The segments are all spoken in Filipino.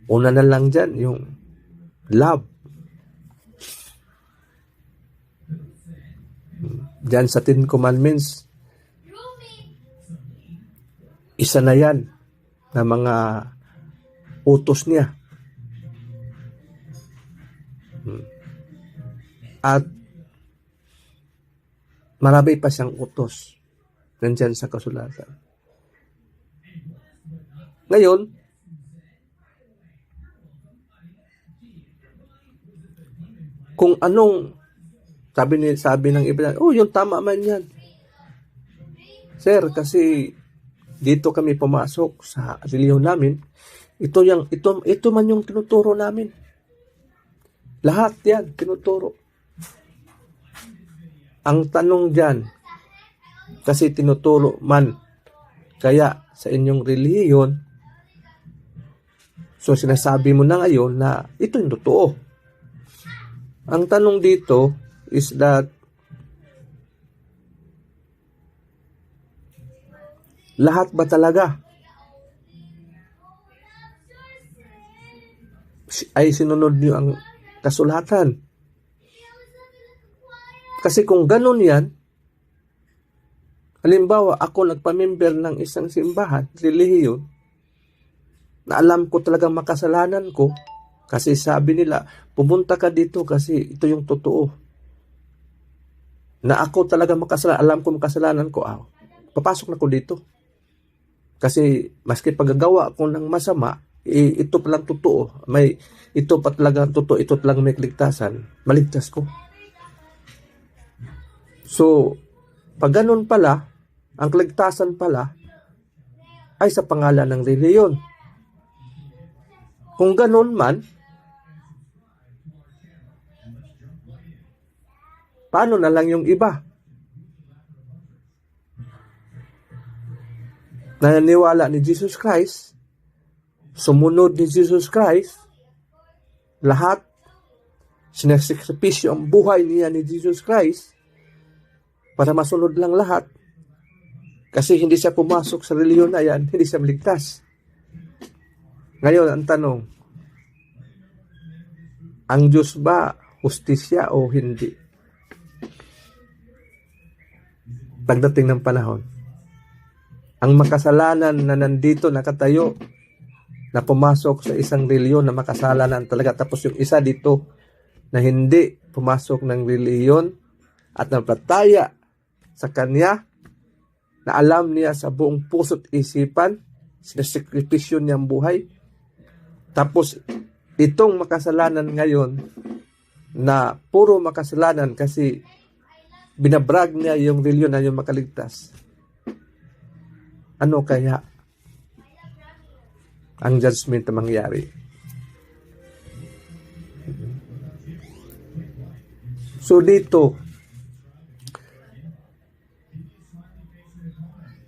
Una na lang dyan, yung love. Dyan sa 10 Commandments, isa na yan na mga utos niya. At marami pa siyang utos nandyan sa kasulatan. Ngayon, kung anong sabi ng iba, yung tama man yan. Sir, kasi dito kami pumasok sa reliyon namin, ito man yung tinuturo namin. Lahat yan, tinuturo. Ang tanong dyan, kasi tinuturo man, kaya sa inyong reliyon, so sinasabi mo na ngayon na ito yung totoo. Ang tanong dito is that lahat ba talaga ay sinunod niyo ang kasulatan? Kasi kung ganun yan, halimbawa ako nagpamember ng isang simbahan, relihiyon, na alam ko talagang makasalanan ko, kasi sabi nila, pumunta ka dito kasi ito yung totoo. Na ako talaga makasalanan, alam ko makasalanan ko, papasok na ko dito. Kasi maski paggagawa ko ng masama, ito palang totoo. Ito pa talaga totoo, ito talaga may kaligtasan, maligtas ko. So, pag ganun pala, ang kaligtasan pala ay sa pangalan ng reliyon. Kung ganun man, paano na lang yung iba? Naniniwala ni Jesus Christ, sumunod ni Jesus Christ, lahat, sinasakripisyo ang buhay niya ni Jesus Christ para masunod lang lahat. Kasi hindi siya pumasok sa reliyon na yan, hindi siya maligtas. Ngayon, ang tanong, ang Diyos ba hustisya o hindi? Pagdating ng panahon, ang makasalanan na nandito nakatayo, na pumasok sa isang reliyon na makasalanan talaga, tapos yung isa dito na hindi pumasok ng reliyon at napataya sa kanya, na alam niya sa buong puso't isipan, sinasakripisyo niyang buhay. Tapos itong makasalanan ngayon na puro makasalanan kasi binabrag niya yung reliyon na yung makaligtas. Ano kaya ang judgment na mangyari? So dito,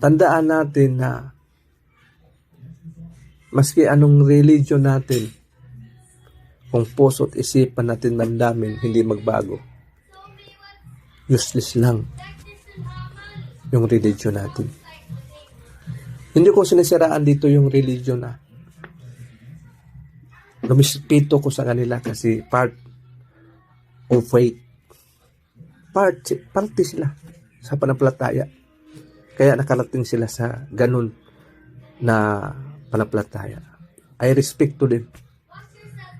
tandaan natin na maski anong religion natin, kung puso at isipan natin mandamin hindi magbago, useless lang yung religion natin. Hindi ko sinisiraan dito yung religion na lumispito ko sa kanila kasi part of faith. Parte sila sa panampalataya. Kaya nakarating sila sa ganun na panampalataya. I respect to them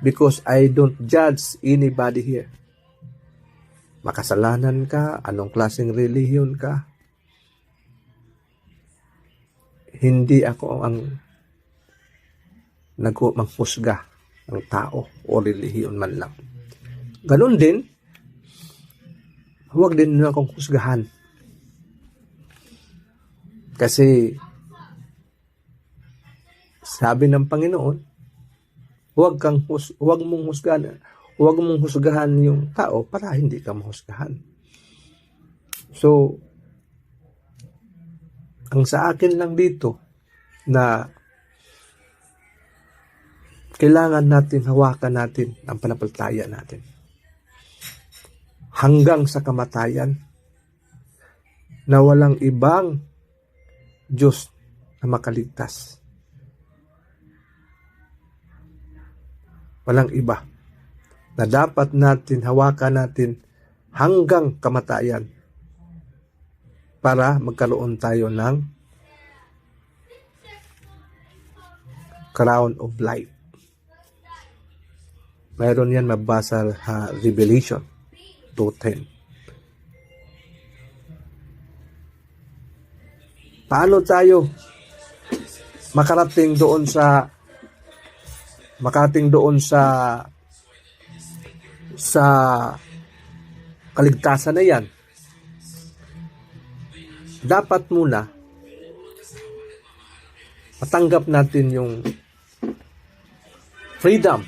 because I don't judge anybody here. Makasalanan ka, anong klaseng relihiyon ka, hindi ako ang manghusga ng tao o relihiyon man lang. Ganun din, huwag din nyo akong husgahan. Kasi sabi ng Panginoon, huwag mong husgahan yung tao para hindi ka mahusgahan. So, ang sa akin lang dito na kailangan natin hawakan natin ang panampalataya natin hanggang sa kamatayan, na walang ibang Diyos na makaligtas. Walang iba na dapat natin hawakan natin hanggang kamatayan para magkaroon tayo ng crown of life. Mayroon yan mabasa sa Revelation 2:10. Paano tayo makarating doon sa kaligtasan na yan? Dapat muna matanggap natin yung freedom.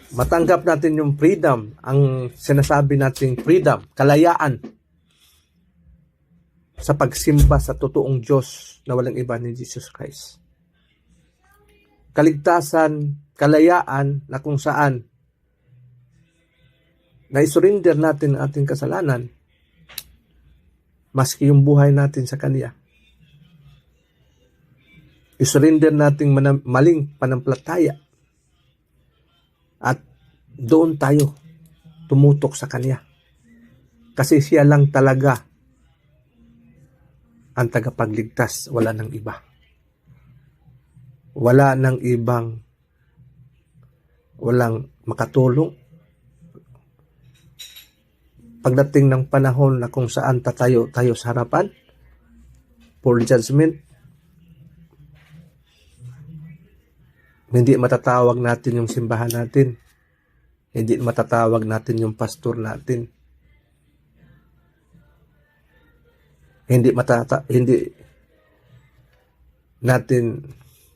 Matanggap natin yung freedom, ang sinasabi nating freedom, kalayaan sa pagsimba sa totoong Diyos na walang iba ni Jesus Christ. Kaligtasan, kalayaan na kung saan na isurrender natin ang ating kasalanan maski yung buhay natin sa Kanya. Isurrender nating maling panampalataya at doon tayo tumutok sa Kanya. Kasi siya lang talaga ang tagapagligtas, wala nang iba. Wala nang ibang, walang makatulong. Pagdating ng panahon na kung saan tayo sa harapan for judgment, hindi matatawag natin yung simbahan natin. Hindi matatawag natin yung pastor natin. Hindi natin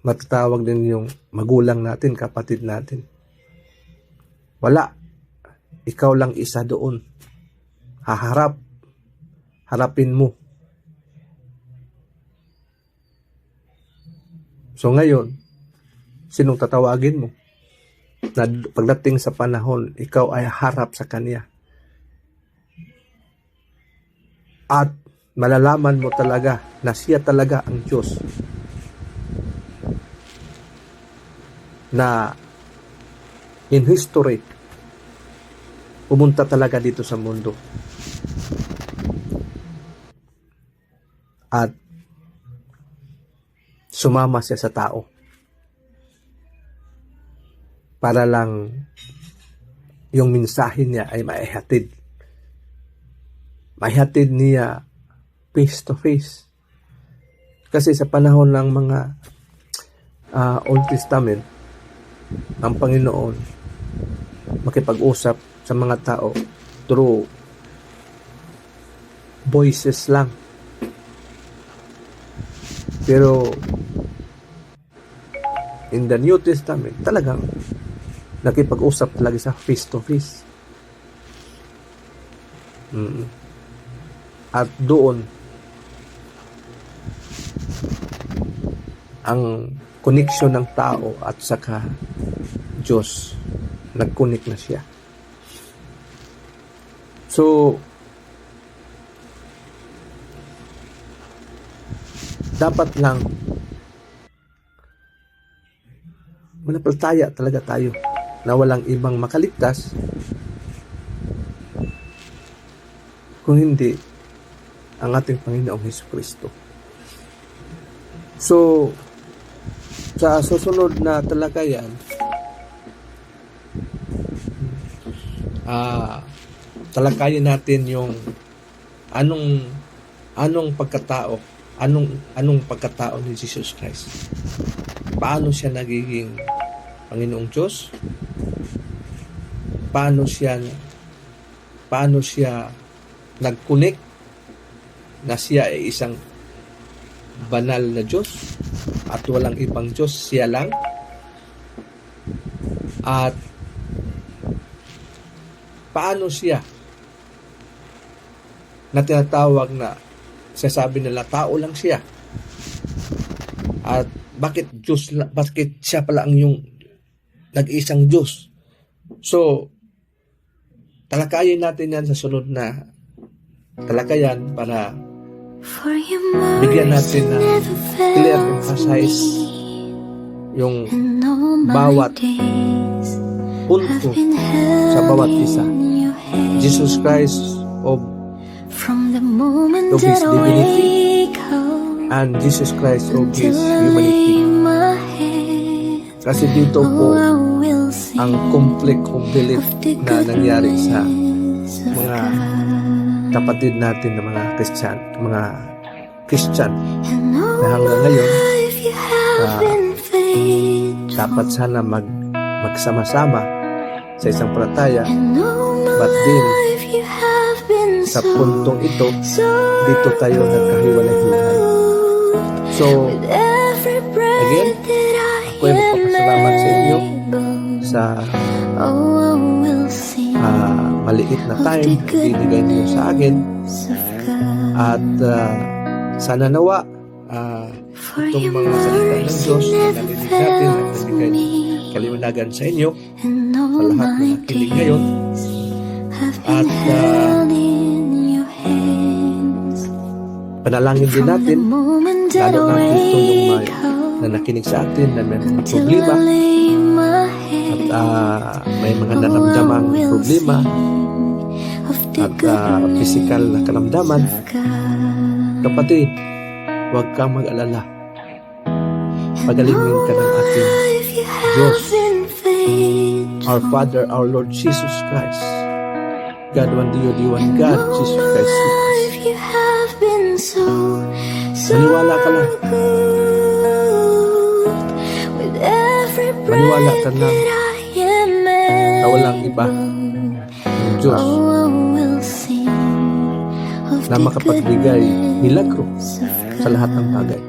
matatawag din yung magulang natin, kapatid natin. Wala. Ikaw lang isa doon. Harapin mo. So ngayon, sinong tatawagin mo? Na pagdating sa panahon, ikaw ay harap sa Kanya. At malalaman mo talaga na siya talaga ang Diyos na in history pumunta talaga dito sa mundo. At sumama siya sa tao para lang yung mensahe niya ay maihatid. Maihatid niya face to face. Kasi sa panahon ng mga Old Testament, ang Panginoon makipag-usap sa mga tao through voices lang. Pero in the New Testament, talagang nakipag-usap talaga sa face to face. At doon ang connection ng tao at saka Diyos, nag-connect na siya. So dapat lang manampalataya talaga tayo na walang ibang makaligtas kung hindi ang ating Panginoong Hesukristo. So sa susunod na talakayan, talakayin natin yung anong pagkatao ni Jesus Christ. Paano siya nagiging Panginoong Diyos? Paano siya nag-connect na siya ay isang banal na Diyos at walang ibang Diyos, siya lang. At paano siya na tinatawag na sasabi nila tao lang siya, at bakit siya pala ang yung nag-isang Diyos? So talakayin natin yan sa sunod na talakayan para bigyan natin ng clear emphasize yung And all my bawat days punto have been sa held bawat isa. in your hand. Jesus Christ of From the moment of His that I divinity wake up and Jesus Christ of till His I humanity. lay my head, Kasi dito oh, po I will sing ang conflict of belief of the na nangyari sa goodness of mga God. kapatid natin na mga Christian And all na hanggang my ngayon life you have ah, been faithful. dapat sana magsama-sama sa isang palataya, And all my but din life you have been sa so, puntong ito so dito tayo nagkahiwalay-hiwalay. So with every breath again, that I ako ay magpapasalamat sa inyo able, sa oh, I will sing maliit na of time the na binigay niyo sa akin. goodness of God. At sana nawa For itong your mga salita ng mercy Diyos na never narinig natin at fails nabigay me, kaliwanagan sa inyo and sa all lahat na my nakinig ngayon. days have At been held in your hands. panalangin din From the natin, moment that lalo na I dito yung mga wake up na nakinig sa atin na may mga until problema I lay my at head, may mga oh, I naramdamang will problema sing of the at physical na goodness karamdaman. of God. Kapatid, huwag kang mag-alala. Pagalingin ka ng ating Life you have Diyos, been faithful. our Father, our Lord Jesus Christ. God, one Dio, one God, Jesus Christ. Life you have been so, so Maniwala ka lang. good. With every Maniwala breath ka na that I am na walang iba able, ng Diyos oh, I will sing of na the makapagbigay milagro goodness of sa lahat ng God. bagay.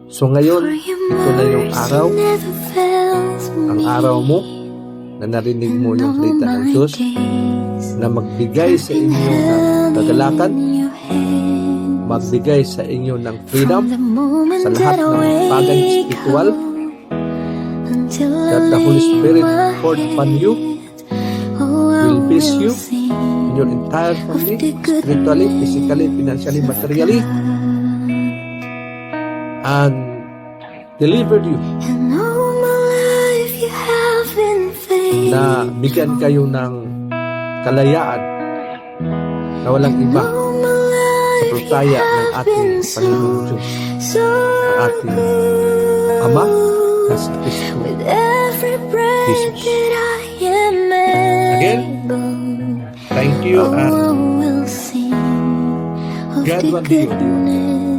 So ngayon, For your ito na yung mercy araw, never fails ang me, araw mo na narinig mo and yung all salita ng my Diyos days na magbigay sa have been inyo ng held kagalakan, in your hands. magbigay sa inyo ng freedom From the moment sa lahat that I ng bagay wake spiritual up until I that the Holy lay Spirit my poured upon you head, oh, I will bless you sing in your entire of family, the spiritually, physically, financially, materially, and delivered you, and all my life you have been faithful. na bigyan kayo ng kalayaan na walang iba All my sa life you palataya ng have ating been Panginoong Diyos, so ng ating Ama na si Kristo. with every breath Jesus. that I am Again, able, thank you oh, and I will sing of God the one Dio. goodness